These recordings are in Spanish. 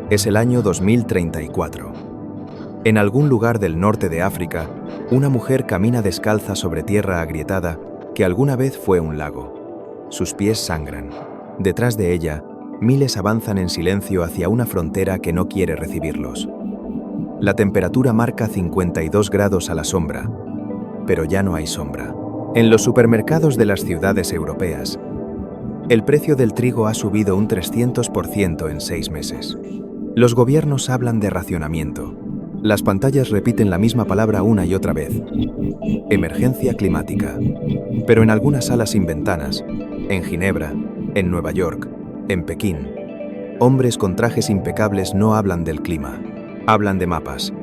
Es el año 2034. En algún lugar del norte de África, una mujer camina descalza sobre tierra agrietada que alguna vez fue un lago. Sus pies sangran. Detrás de ella, miles avanzan en silencio hacia una frontera que no quiere recibirlos. La temperatura marca 52 grados a la sombra, pero ya no hay sombra. En los supermercados de las ciudades europeas, el precio del trigo ha subido un 300% en 6 meses. Los gobiernos hablan de racionamiento. Las pantallas repiten la misma palabra una y otra vez. Emergencia climática. Pero en algunas salas sin ventanas, en Ginebra, en Nueva York, en Pekín, hombres con trajes impecables no hablan del clima. Hablan de mapas,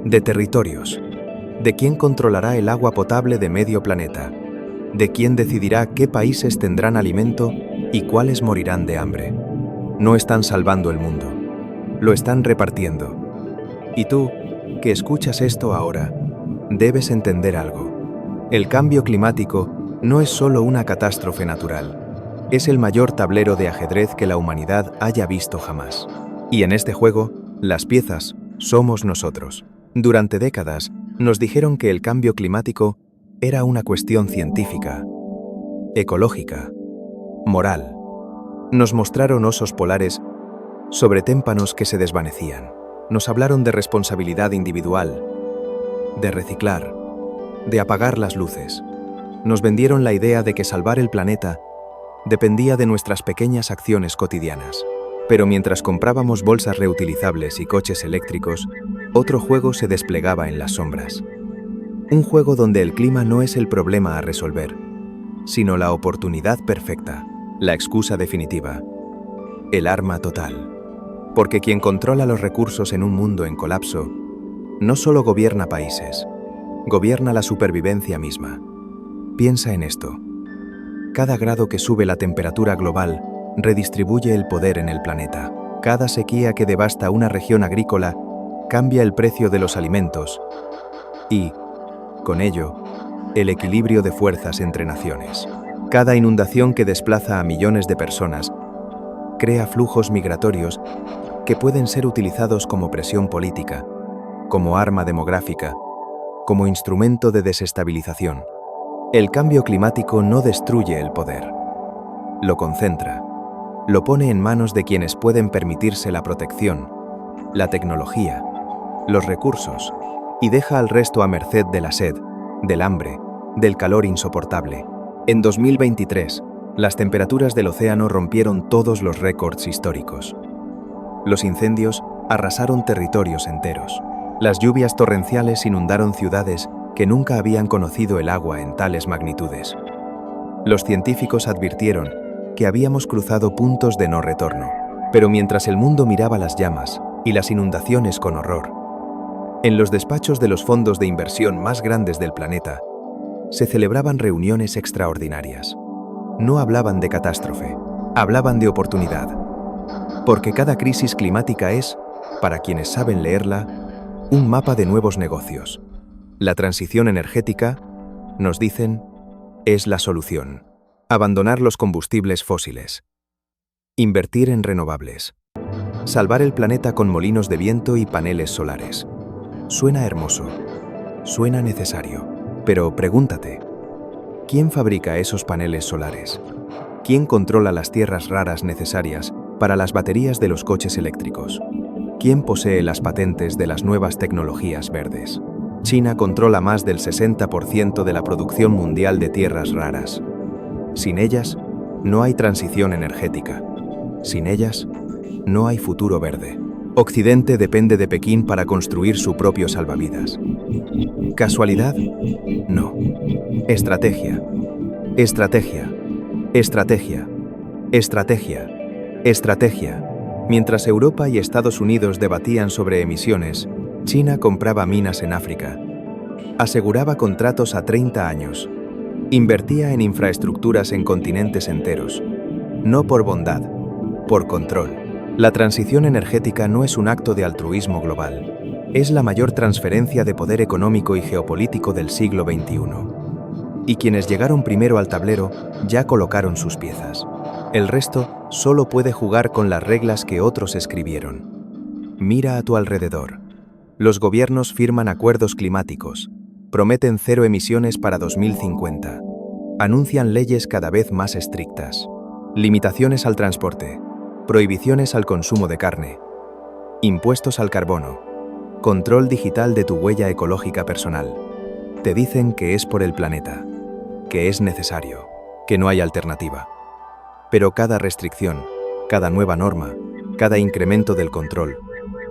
de territorios, de quién controlará el agua potable de medio planeta, de quién decidirá qué países tendrán alimento y cuáles morirán de hambre. No están salvando el mundo, lo están repartiendo. Y tú, que escuchas esto ahora, debes entender algo. El cambio climático no es solo una catástrofe natural, es el mayor tablero de ajedrez que la humanidad haya visto jamás. Y en este juego, las piezas somos nosotros. Durante décadas, nos dijeron que el cambio climático era una cuestión científica, ecológica, moral. Nos mostraron osos polares sobre témpanos que se desvanecían. Nos hablaron de responsabilidad individual, de reciclar, de apagar las luces. Nos vendieron la idea de que salvar el planeta dependía de nuestras pequeñas acciones cotidianas. Pero mientras comprábamos bolsas reutilizables y coches eléctricos, otro juego se desplegaba en las sombras. Un juego donde el clima no es el problema a resolver, sino la oportunidad perfecta, la excusa definitiva, el arma total. Porque quien controla los recursos en un mundo en colapso, no solo gobierna países, gobierna la supervivencia misma. Piensa en esto. Cada grado que sube la temperatura global redistribuye el poder en el planeta. Cada sequía que devasta una región agrícola cambia el precio de los alimentos y, con ello, el equilibrio de fuerzas entre naciones. Cada inundación que desplaza a millones de personas crea flujos migratorios que pueden ser utilizados como presión política, como arma demográfica, como instrumento de desestabilización. El cambio climático no destruye el poder, lo concentra, lo pone en manos de quienes pueden permitirse la protección, la tecnología, los recursos, y deja al resto a merced de la sed, del hambre, del calor insoportable. En 2023, las temperaturas del océano rompieron todos los récords históricos. Los incendios arrasaron territorios enteros. Las lluvias torrenciales inundaron ciudades que nunca habían conocido el agua en tales magnitudes. Los científicos advirtieron que habíamos cruzado puntos de no retorno, pero mientras el mundo miraba las llamas y las inundaciones con horror, en los despachos de los fondos de inversión más grandes del planeta, se celebraban reuniones extraordinarias. No hablaban de catástrofe, hablaban de oportunidad. Porque cada crisis climática es, para quienes saben leerla, un mapa de nuevos negocios. La transición energética, nos dicen, es la solución. Abandonar los combustibles fósiles. Invertir en renovables. Salvar el planeta con molinos de viento y paneles solares. Suena hermoso, suena necesario, pero pregúntate, ¿quién fabrica esos paneles solares? ¿Quién controla las tierras raras necesarias para las baterías de los coches eléctricos? ¿Quién posee las patentes de las nuevas tecnologías verdes? China controla más del 60% de la producción mundial de tierras raras. Sin ellas, no hay transición energética. Sin ellas, no hay futuro verde. Occidente depende de Pekín para construir su propio salvavidas. ¿Casualidad? No. Estrategia. Estrategia. Estrategia. Estrategia. Estrategia. Mientras Europa y Estados Unidos debatían sobre emisiones, China compraba minas en África. Aseguraba contratos a 30 años. Invertía en infraestructuras en continentes enteros. No por bondad, por control. La transición energética no es un acto de altruismo global. Es la mayor transferencia de poder económico y geopolítico del siglo XXI. Y quienes llegaron primero al tablero ya colocaron sus piezas. El resto solo puede jugar con las reglas que otros escribieron. Mira a tu alrededor. Los gobiernos firman acuerdos climáticos, prometen cero emisiones para 2050, anuncian leyes cada vez más estrictas, limitaciones al transporte, prohibiciones al consumo de carne, impuestos al carbono, control digital de tu huella ecológica personal. Te dicen que es por el planeta, que es necesario, que no hay alternativa. Pero cada restricción, cada nueva norma, cada incremento del control,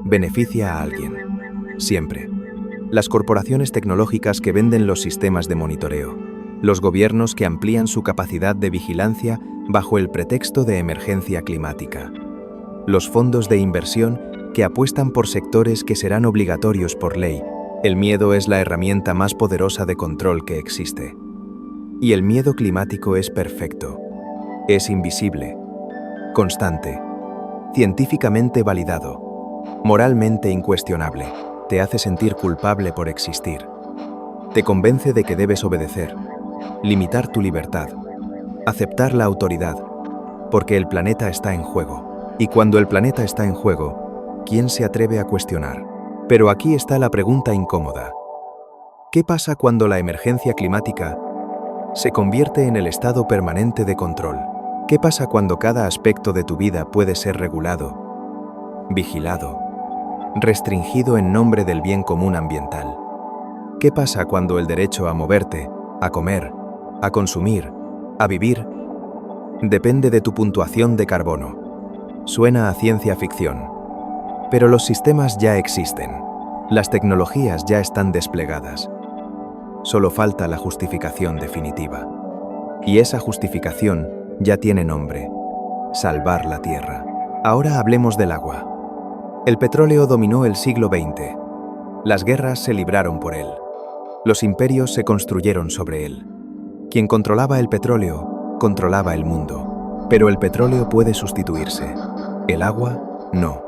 beneficia a alguien. Siempre. Las corporaciones tecnológicas que venden los sistemas de monitoreo. Los gobiernos que amplían su capacidad de vigilancia bajo el pretexto de emergencia climática. Los fondos de inversión que apuestan por sectores que serán obligatorios por ley. El miedo es la herramienta más poderosa de control que existe. Y el miedo climático es perfecto. Es invisible, constante, científicamente validado, moralmente incuestionable. Te hace sentir culpable por existir. Te convence de que debes obedecer, limitar tu libertad, aceptar la autoridad, porque el planeta está en juego. Y cuando el planeta está en juego, ¿quién se atreve a cuestionar? Pero aquí está la pregunta incómoda. ¿Qué pasa cuando la emergencia climática se convierte en el estado permanente de control? ¿Qué pasa cuando cada aspecto de tu vida puede ser regulado, vigilado, restringido en nombre del bien común ambiental? ¿Qué pasa cuando el derecho a moverte, a comer, a consumir, a vivir, depende de tu puntuación de carbono? Suena a ciencia ficción. Pero los sistemas ya existen. Las tecnologías ya están desplegadas. Solo falta la justificación definitiva. Y esa justificación ya tiene nombre: salvar la Tierra. Ahora hablemos del agua. El petróleo dominó el siglo XX. Las guerras se libraron por él. Los imperios se construyeron sobre él. Quien controlaba el petróleo, controlaba el mundo. Pero el petróleo puede sustituirse. El agua, no.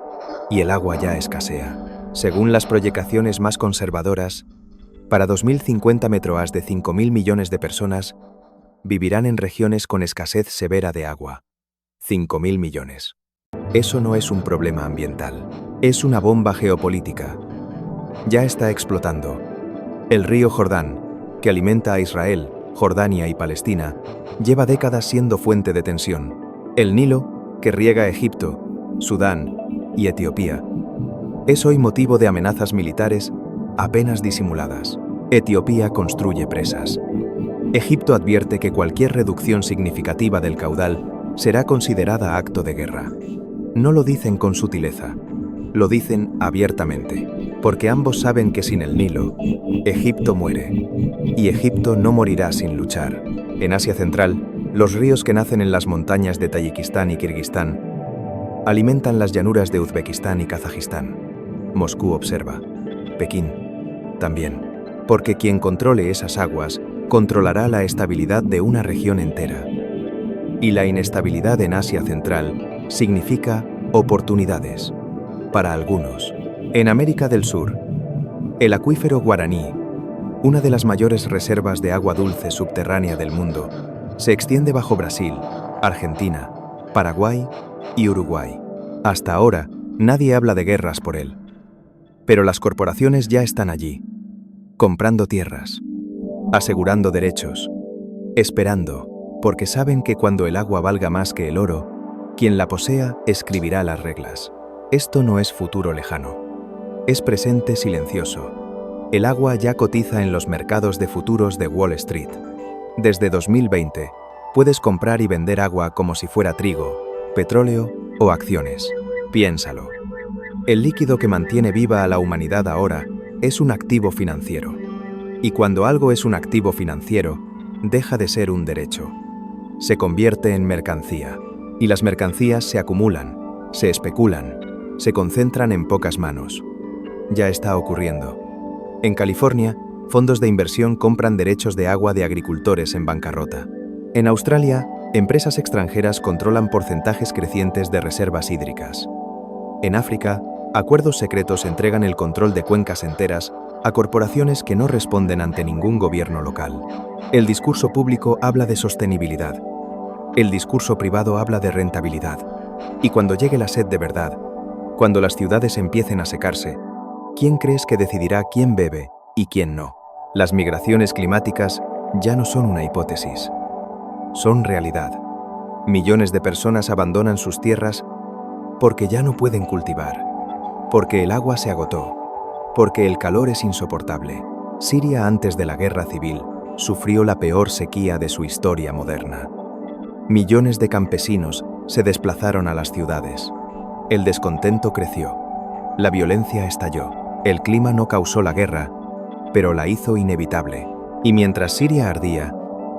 Y el agua ya escasea. Según las proyecciones más conservadoras, para 2050 más de 5.000 millones de personas vivirán en regiones con escasez severa de agua. 5.000 millones. Eso no es un problema ambiental, es una bomba geopolítica. Ya está explotando. El río Jordán, que alimenta a Israel, Jordania y Palestina, lleva décadas siendo fuente de tensión. El Nilo, que riega Egipto, Sudán y Etiopía, es hoy motivo de amenazas militares apenas disimuladas. Etiopía construye presas. Egipto advierte que cualquier reducción significativa del caudal será considerada acto de guerra. No lo dicen con sutileza, lo dicen abiertamente, porque ambos saben que sin el Nilo, Egipto muere, y Egipto no morirá sin luchar. En Asia Central, los ríos que nacen en las montañas de Tayikistán y Kirguistán alimentan las llanuras de Uzbekistán y Kazajistán. Moscú observa. Pekín también, porque quien controle esas aguas controlará la estabilidad de una región entera. Y la inestabilidad en Asia Central significa oportunidades para algunos. En América del Sur, el acuífero Guaraní, una de las mayores reservas de agua dulce subterránea del mundo, se extiende bajo Brasil, Argentina, Paraguay y Uruguay. Hasta ahora, nadie habla de guerras por él. Pero las corporaciones ya están allí, comprando tierras, asegurando derechos, esperando, porque saben que cuando el agua valga más que el oro, quien la posea escribirá las reglas. Esto no es futuro lejano, es presente silencioso. El agua ya cotiza en los mercados de futuros de Wall Street. Desde 2020, puedes comprar y vender agua como si fuera trigo, petróleo o acciones. Piénsalo. El líquido que mantiene viva a la humanidad ahora es un activo financiero. Y cuando algo es un activo financiero, deja de ser un derecho. Se convierte en mercancía. Y las mercancías se acumulan, se especulan, se concentran en pocas manos. Ya está ocurriendo. En California, fondos de inversión compran derechos de agua de agricultores en bancarrota. En Australia, empresas extranjeras controlan porcentajes crecientes de reservas hídricas. En África, acuerdos secretos entregan el control de cuencas enteras a corporaciones que no responden ante ningún gobierno local. El discurso público habla de sostenibilidad. El discurso privado habla de rentabilidad. Y cuando llegue la sed de verdad, Cuando las ciudades empiecen a secarse, ¿quién crees que decidirá quién bebe y quién no? Las migraciones climáticas ya no son una hipótesis, son realidad. Millones de personas abandonan sus tierras porque ya no pueden cultivar, porque el agua se agotó, porque el calor es insoportable. Siria antes de la guerra civil sufrió la peor sequía de su historia moderna. Millones de campesinos se desplazaron a las ciudades. El descontento creció. La violencia estalló. El clima no causó la guerra, pero la hizo inevitable. Y mientras Siria ardía,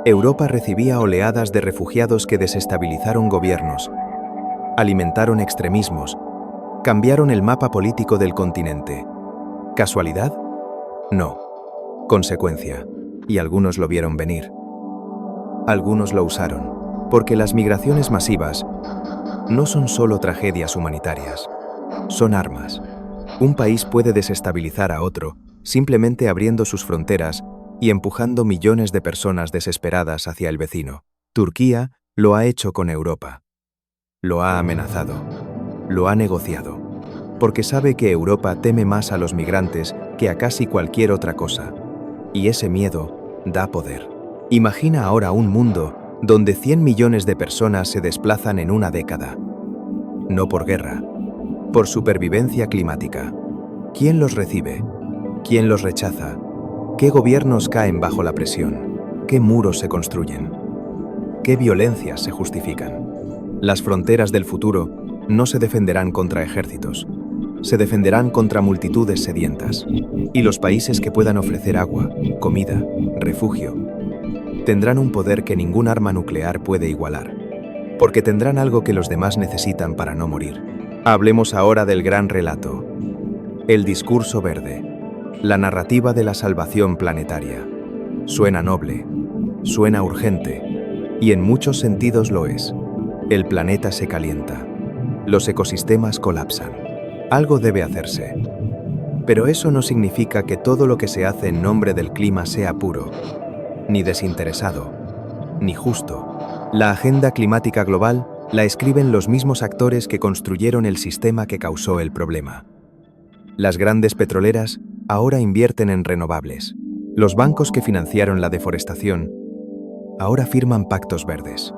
Europa recibía oleadas de refugiados que desestabilizaron gobiernos, alimentaron extremismos, cambiaron el mapa político del continente. ¿Casualidad? No. Consecuencia. Y algunos lo vieron venir. Algunos lo usaron, porque las migraciones masivas no son solo tragedias humanitarias, son armas. Un país puede desestabilizar a otro simplemente abriendo sus fronteras y empujando millones de personas desesperadas hacia el vecino. Turquía lo ha hecho con Europa. Lo ha amenazado, lo ha negociado, porque sabe que Europa teme más a los migrantes que a casi cualquier otra cosa. Y ese miedo da poder. Imagina ahora un mundo donde 100 millones de personas se desplazan en una década. No por guerra, por supervivencia climática. ¿Quién los recibe? ¿Quién los rechaza? ¿Qué gobiernos caen bajo la presión? ¿Qué muros se construyen? ¿Qué violencias se justifican? Las fronteras del futuro no se defenderán contra ejércitos, se defenderán contra multitudes sedientas. Y los países que puedan ofrecer agua, comida, refugio, tendrán un poder que ningún arma nuclear puede igualar, porque tendrán algo que los demás necesitan para no morir. Hablemos ahora del gran relato, el discurso verde, la narrativa de la salvación planetaria. Suena noble, suena urgente, y en muchos sentidos lo es. El planeta se calienta, los ecosistemas colapsan. Algo debe hacerse. Pero eso no significa que todo lo que se hace en nombre del clima sea puro, ni desinteresado, ni justo. La agenda climática global la escriben los mismos actores que construyeron el sistema que causó el problema. Las grandes petroleras ahora invierten en renovables. Los bancos que financiaron la deforestación ahora firman pactos verdes.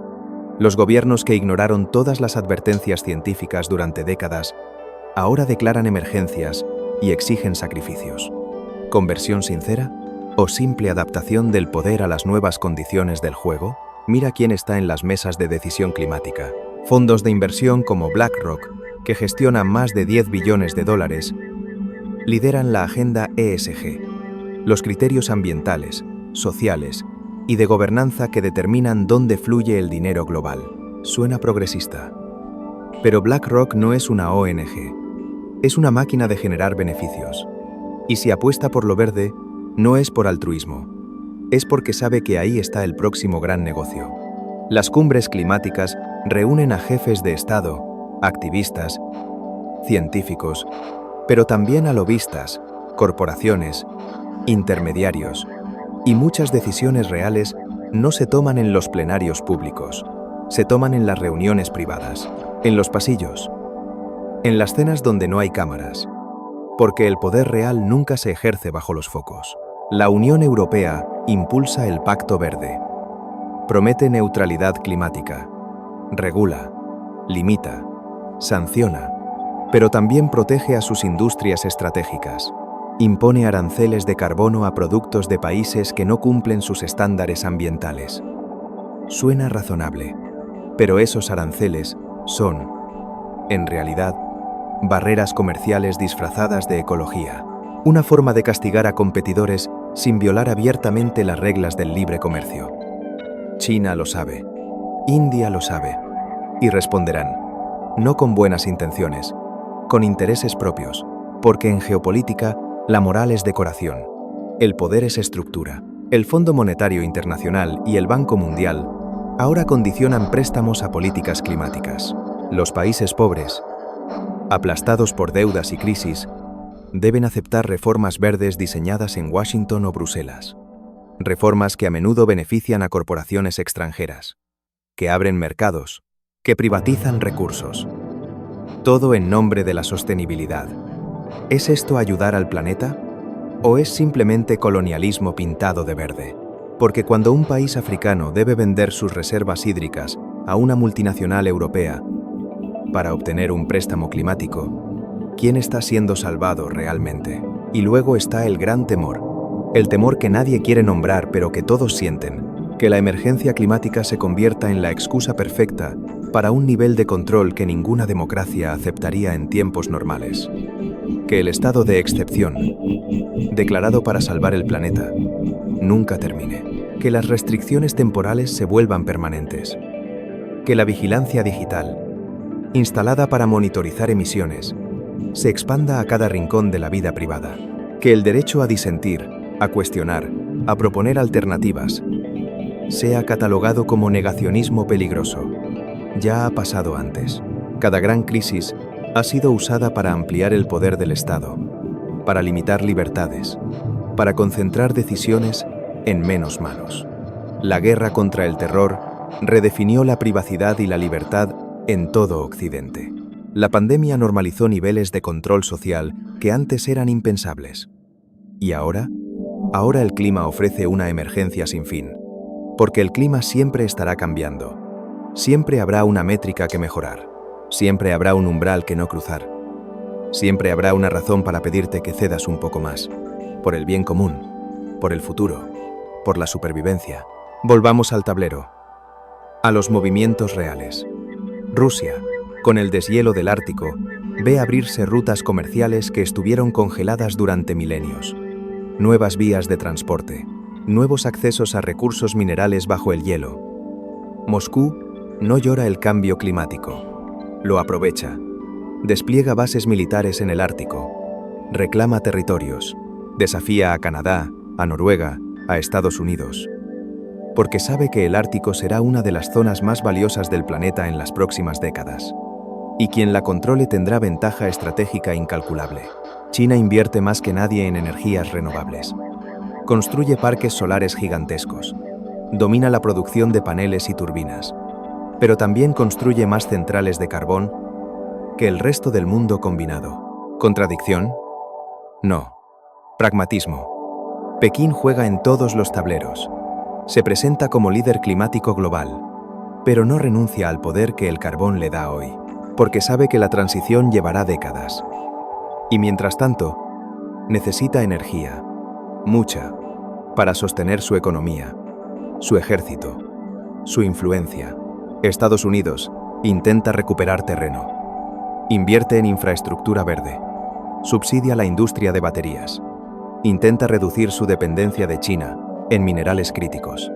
Los gobiernos que ignoraron todas las advertencias científicas durante décadas ahora declaran emergencias y exigen sacrificios. ¿Conversión sincera o simple adaptación del poder a las nuevas condiciones del juego? Mira quién está en las mesas de decisión climática. Fondos de inversión como BlackRock, que gestiona más de 10 billones de dólares, lideran la agenda ESG, los criterios ambientales, sociales y de gobernanza que determinan dónde fluye el dinero global. Suena progresista. Pero BlackRock no es una ONG, es una máquina de generar beneficios. Y si apuesta por lo verde, no es por altruismo, es porque sabe que ahí está el próximo gran negocio. Las cumbres climáticas reúnen a jefes de Estado, activistas, científicos, pero también a lobistas, corporaciones, intermediarios, y muchas decisiones reales no se toman en los plenarios públicos, se toman en las reuniones privadas, en los pasillos, en las cenas donde no hay cámaras, porque el poder real nunca se ejerce bajo los focos. La Unión Europea impulsa el Pacto Verde, promete neutralidad climática, regula, limita, sanciona, pero también protege a sus industrias estratégicas. Impone aranceles de carbono a productos de países que no cumplen sus estándares ambientales. Suena razonable, pero esos aranceles son, en realidad, barreras comerciales disfrazadas de ecología, una forma de castigar a competidores sin violar abiertamente las reglas del libre comercio. China lo sabe, India lo sabe, y responderán, no con buenas intenciones, con intereses propios, porque en geopolítica la moral es decoración, el poder es estructura. El Fondo Monetario Internacional y el Banco Mundial ahora condicionan préstamos a políticas climáticas. Los países pobres, aplastados por deudas y crisis, deben aceptar reformas verdes diseñadas en Washington o Bruselas. Reformas que a menudo benefician a corporaciones extranjeras, que abren mercados, que privatizan recursos. todo en nombre de la sostenibilidad. ¿Es esto ayudar al planeta? ¿O es simplemente colonialismo pintado de verde? Porque cuando un país africano debe vender sus reservas hídricas a una multinacional europea para obtener un préstamo climático, ¿quién está siendo salvado realmente? Y luego está el gran temor, el temor que nadie quiere nombrar pero que todos sienten, que la emergencia climática se convierta en la excusa perfecta para un nivel de control que ninguna democracia aceptaría en tiempos normales. Que el estado de excepción, declarado para salvar el planeta, nunca termine. Que las restricciones temporales se vuelvan permanentes. Que la vigilancia digital, instalada para monitorizar emisiones, se expanda a cada rincón de la vida privada. Que el derecho a disentir, a cuestionar, a proponer alternativas, sea catalogado como negacionismo peligroso. Ya ha pasado antes. Cada gran crisis ha sido usada para ampliar el poder del Estado, para limitar libertades, para concentrar decisiones en menos manos. La guerra contra el terror redefinió la privacidad y la libertad en todo Occidente. La pandemia normalizó niveles de control social que antes eran impensables. ¿Y ahora? Ahora el clima ofrece una emergencia sin fin, porque el clima siempre estará cambiando. Siempre habrá una métrica que mejorar. Siempre habrá un umbral que no cruzar. Siempre habrá una razón para pedirte que cedas un poco más. Por el bien común, por el futuro, por la supervivencia. Volvamos al tablero. A los movimientos reales. Rusia, con el deshielo del Ártico, ve abrirse rutas comerciales que estuvieron congeladas durante milenios. Nuevas vías de transporte, nuevos accesos a recursos minerales bajo el hielo. Moscú no llora el cambio climático. Lo aprovecha. Despliega bases militares en el Ártico. Reclama territorios. Desafía a Canadá, a Noruega, a Estados Unidos. Porque sabe que el Ártico será una de las zonas más valiosas del planeta en las próximas décadas. Y quien la controle tendrá ventaja estratégica incalculable. China invierte más que nadie en energías renovables. Construye parques solares gigantescos. Domina la producción de paneles y turbinas. Pero también construye más centrales de carbón que el resto del mundo combinado. ¿Contradicción? No. Pragmatismo. Pekín juega en todos los tableros. Se presenta como líder climático global, pero no renuncia al poder que el carbón le da hoy, porque sabe que la transición llevará décadas. Y mientras tanto, necesita energía, mucha, para sostener su economía, su ejército, su influencia. Estados Unidos intenta recuperar terreno. Invierte en infraestructura verde. Subsidia la industria de baterías. Intenta reducir su dependencia de China en minerales críticos.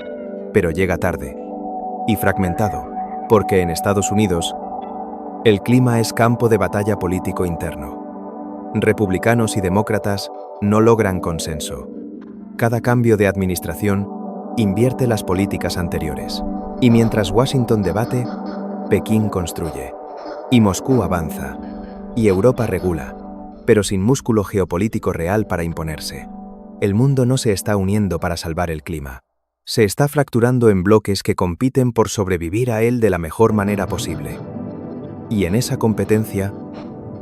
Pero llega tarde y fragmentado, porque en Estados Unidos el clima es campo de batalla político interno. Republicanos y demócratas no logran consenso. Cada cambio de administración invierte las políticas anteriores. Y mientras Washington debate, Pekín construye. Y Moscú avanza. Y Europa regula, pero sin músculo geopolítico real para imponerse. El mundo no se está uniendo para salvar el clima. Se está fracturando en bloques que compiten por sobrevivir a él de la mejor manera posible. Y en esa competencia,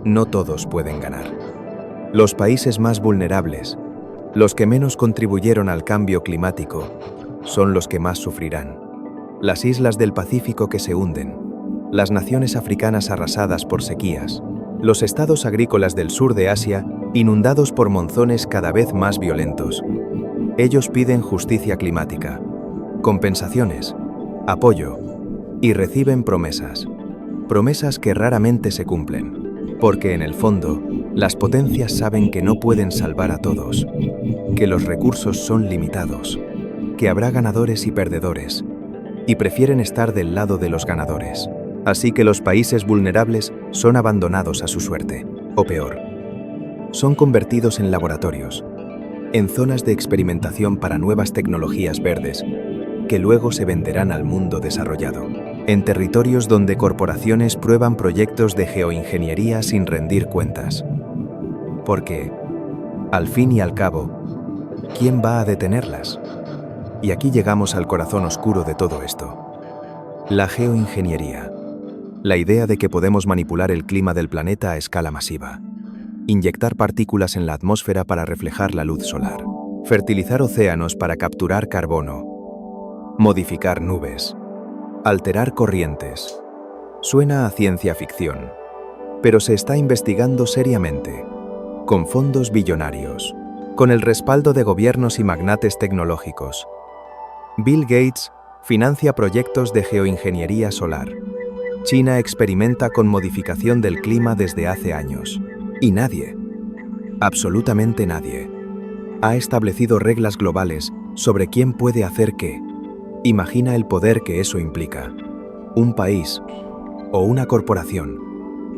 no todos pueden ganar. Los países más vulnerables, los que menos contribuyeron al cambio climático, son los que más sufrirán. Las islas del Pacífico que se hunden, las naciones africanas arrasadas por sequías, los estados agrícolas del sur de Asia inundados por monzones cada vez más violentos. Ellos piden justicia climática, compensaciones, apoyo y reciben promesas. Promesas que raramente se cumplen, porque en el fondo, las potencias saben que no pueden salvar a todos, que los recursos son limitados, que habrá ganadores y perdedores, y prefieren estar del lado de los ganadores. Así que los países vulnerables son abandonados a su suerte, o peor. Son convertidos en laboratorios, en zonas de experimentación para nuevas tecnologías verdes, que luego se venderán al mundo desarrollado, en territorios donde corporaciones prueban proyectos de geoingeniería sin rendir cuentas. Porque, al fin y al cabo, ¿quién va a detenerlas? Y aquí llegamos al corazón oscuro de todo esto. La geoingeniería. La idea de que podemos manipular el clima del planeta a escala masiva. Inyectar partículas en la atmósfera para reflejar la luz solar. Fertilizar océanos para capturar carbono. Modificar nubes. Alterar corrientes. Suena a ciencia ficción, pero se está investigando seriamente, con fondos billonarios, con el respaldo de gobiernos y magnates tecnológicos. Bill Gates financia proyectos de geoingeniería solar. China experimenta con modificación del clima desde hace años. Y nadie, absolutamente nadie, ha establecido reglas globales sobre quién puede hacer qué. Imagina el poder que eso implica. Un país o una corporación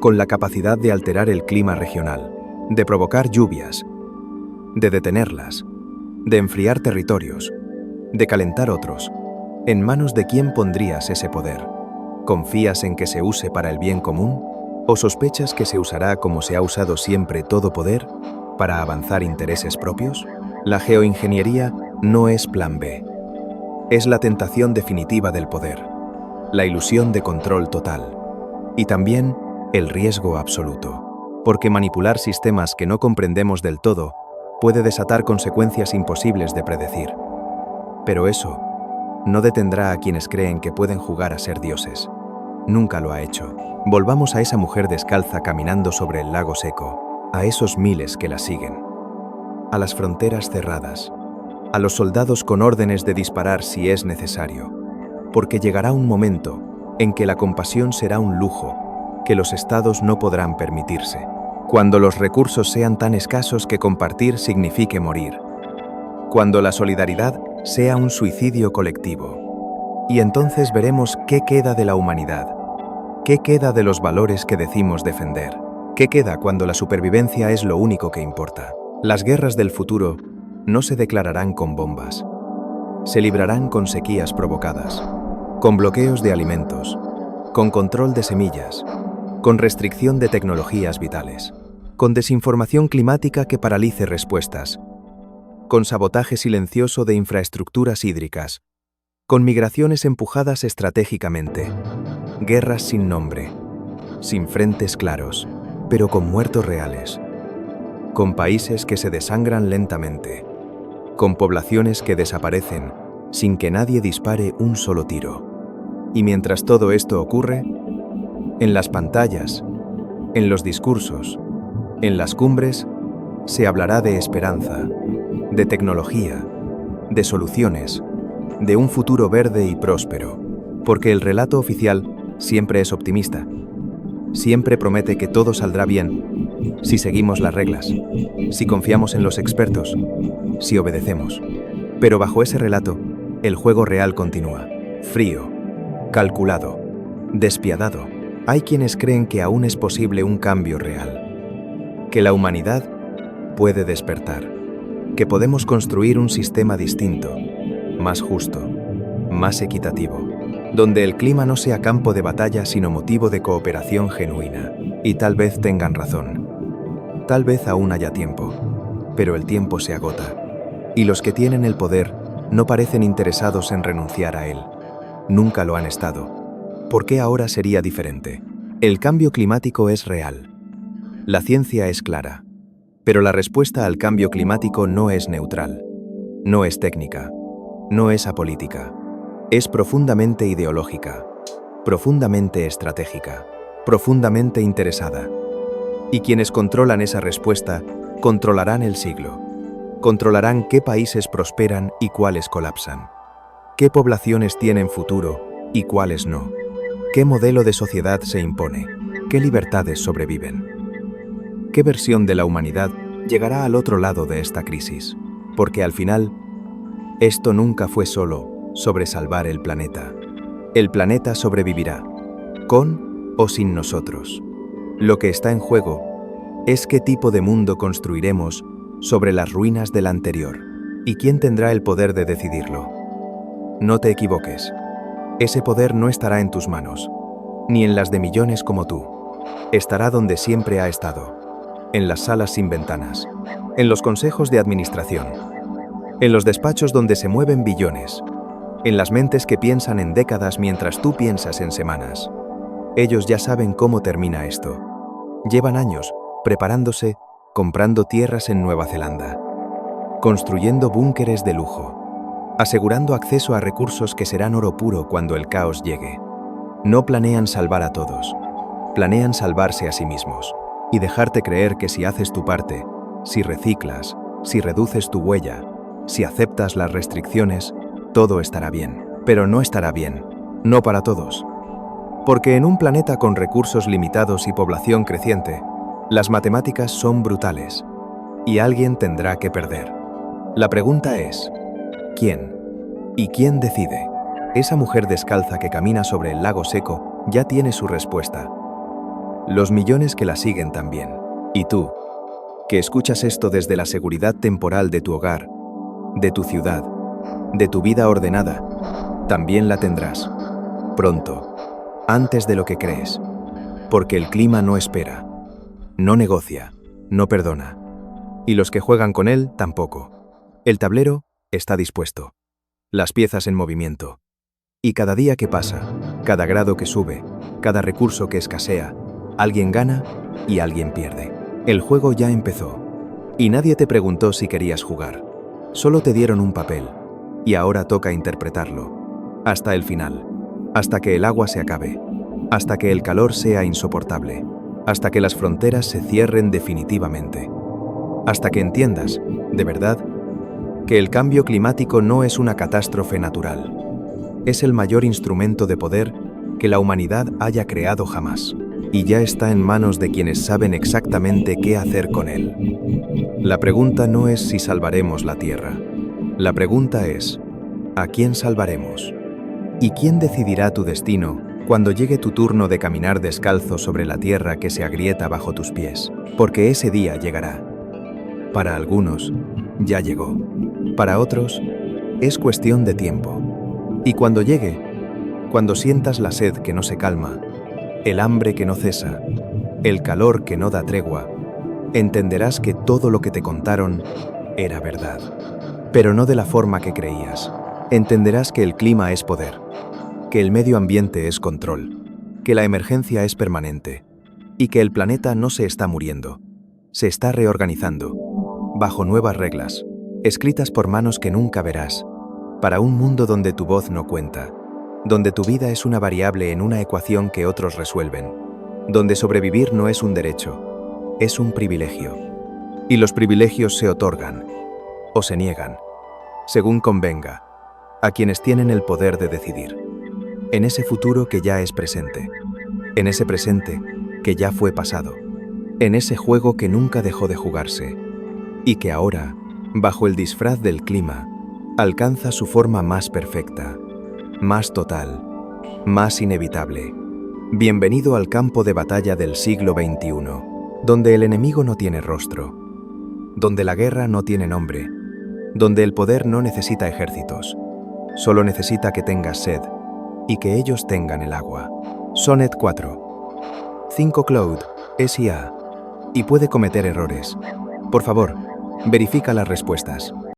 con la capacidad de alterar el clima regional, de provocar lluvias, de detenerlas, de enfriar territorios, de calentar otros. ¿En manos de quién pondrías ese poder? ¿Confías en que se use para el bien común? ¿O sospechas que se usará como se ha usado siempre todo poder, para avanzar intereses propios? La geoingeniería no es plan B. Es la tentación definitiva del poder, la ilusión de control total y también el riesgo absoluto, porque manipular sistemas que no comprendemos del todo puede desatar consecuencias imposibles de predecir. Pero eso no detendrá a quienes creen que pueden jugar a ser dioses. Nunca lo ha hecho. Volvamos a esa mujer descalza caminando sobre el lago seco, a esos miles que la siguen, a las fronteras cerradas, a los soldados con órdenes de disparar si es necesario, porque llegará un momento en que la compasión será un lujo que los estados no podrán permitirse, cuando los recursos sean tan escasos que compartir signifique morir, cuando la solidaridad sea un suicidio colectivo. Y entonces veremos qué queda de la humanidad, qué queda de los valores que decimos defender, qué queda cuando la supervivencia es lo único que importa. Las guerras del futuro no se declararán con bombas, se librarán con sequías provocadas, con bloqueos de alimentos, con control de semillas, con restricción de tecnologías vitales, con desinformación climática que paralice respuestas, con sabotaje silencioso de infraestructuras hídricas, con migraciones empujadas estratégicamente, guerras sin nombre, sin frentes claros, pero con muertos reales, con países que se desangran lentamente, con poblaciones que desaparecen sin que nadie dispare un solo tiro. Y mientras todo esto ocurre, en las pantallas, en los discursos, en las cumbres, se hablará de esperanza, de tecnología, de soluciones, de un futuro verde y próspero, porque el relato oficial siempre es optimista, siempre promete que todo saldrá bien si seguimos las reglas, si confiamos en los expertos, si obedecemos. Pero bajo ese relato, el juego real continúa, frío, calculado, despiadado. Hay quienes creen que aún es posible un cambio real, que la humanidad puede despertar, que podemos construir un sistema distinto, más justo, más equitativo, donde el clima no sea campo de batalla sino motivo de cooperación genuina. Y tal vez tengan razón. Tal vez aún haya tiempo, pero el tiempo se agota, y los que tienen el poder no parecen interesados en renunciar a él. Nunca lo han estado. ¿Por qué ahora sería diferente? El cambio climático es real. La ciencia es clara, pero la respuesta al cambio climático no es neutral, no es técnica, no es apolítica. Es profundamente ideológica, profundamente estratégica, profundamente interesada. Y quienes controlan esa respuesta, controlarán el siglo. Controlarán qué países prosperan y cuáles colapsan. Qué poblaciones tienen futuro y cuáles no. Qué modelo de sociedad se impone. Qué libertades sobreviven. ¿Qué versión de la humanidad llegará al otro lado de esta crisis? Porque al final, esto nunca fue solo sobre salvar el planeta. El planeta sobrevivirá, con o sin nosotros. Lo que está en juego es qué tipo de mundo construiremos sobre las ruinas del anterior, y quién tendrá el poder de decidirlo. No te equivoques. Ese poder no estará en tus manos, ni en las de millones como tú. Estará donde siempre ha estado, en las salas sin ventanas, en los consejos de administración, en los despachos donde se mueven billones, en las mentes que piensan en décadas mientras tú piensas en semanas, Ellos ya saben cómo termina esto. Llevan años preparándose, comprando tierras en Nueva Zelanda, construyendo búnkeres de lujo, asegurando acceso a recursos que serán oro puro cuando el caos llegue. No planean salvar a todos, planean salvarse a sí mismos y dejarte creer que si haces tu parte, si reciclas, si reduces tu huella, si aceptas las restricciones, todo estará bien. Pero no estará bien, no para todos. Porque en un planeta con recursos limitados y población creciente, las matemáticas son brutales y alguien tendrá que perder. La pregunta es, ¿quién? ¿Y quién decide? Esa mujer descalza que camina sobre el lago seco ya tiene su respuesta. Los millones que la siguen también. Y tú, que escuchas esto desde la seguridad temporal de tu hogar, de tu ciudad, de tu vida ordenada, también la tendrás. Pronto, antes de lo que crees. Porque el clima no espera, no negocia, no perdona. Y los que juegan con él tampoco. El tablero está dispuesto, las piezas en movimiento. Y cada día que pasa, cada grado que sube, cada recurso que escasea, alguien gana y alguien pierde. El juego ya empezó. Y nadie te preguntó si querías jugar. Solo te dieron un papel. Y ahora toca interpretarlo. Hasta el final. Hasta que el agua se acabe. Hasta que el calor sea insoportable. Hasta que las fronteras se cierren definitivamente. Hasta que entiendas, de verdad, que el cambio climático no es una catástrofe natural. Es el mayor instrumento de poder que la humanidad haya creado jamás. Y ya está en manos de quienes saben exactamente qué hacer con él. La pregunta no es si salvaremos la Tierra. La pregunta es, ¿a quién salvaremos? ¿Y quién decidirá tu destino cuando llegue tu turno de caminar descalzo sobre la tierra que se agrieta bajo tus pies? Porque ese día llegará. Para algunos, ya llegó. Para otros, es cuestión de tiempo. Y cuando llegue, cuando sientas la sed que no se calma, el hambre que no cesa, el calor que no da tregua, entenderás que todo lo que te contaron era verdad. Pero no de la forma que creías. Entenderás que el clima es poder, que el medio ambiente es control, que la emergencia es permanente y que el planeta no se está muriendo, se está reorganizando, bajo nuevas reglas, escritas por manos que nunca verás, para un mundo donde tu voz no cuenta, donde tu vida es una variable en una ecuación que otros resuelven, donde sobrevivir no es un derecho, es un privilegio. Y los privilegios se otorgan o se niegan, según convenga, a quienes tienen el poder de decidir. En ese futuro que ya es presente, en ese presente que ya fue pasado, en ese juego que nunca dejó de jugarse y que ahora, bajo el disfraz del clima, alcanza su forma más perfecta, más total, más inevitable. Bienvenido al campo de batalla del siglo XXI, donde el enemigo no tiene rostro, donde la guerra no tiene nombre, donde el poder no necesita ejércitos, solo necesita que tengas sed y que ellos tengan el agua. Sonnet 4. 5 Cloud, es IA, y puede cometer errores. Por favor, verifica las respuestas.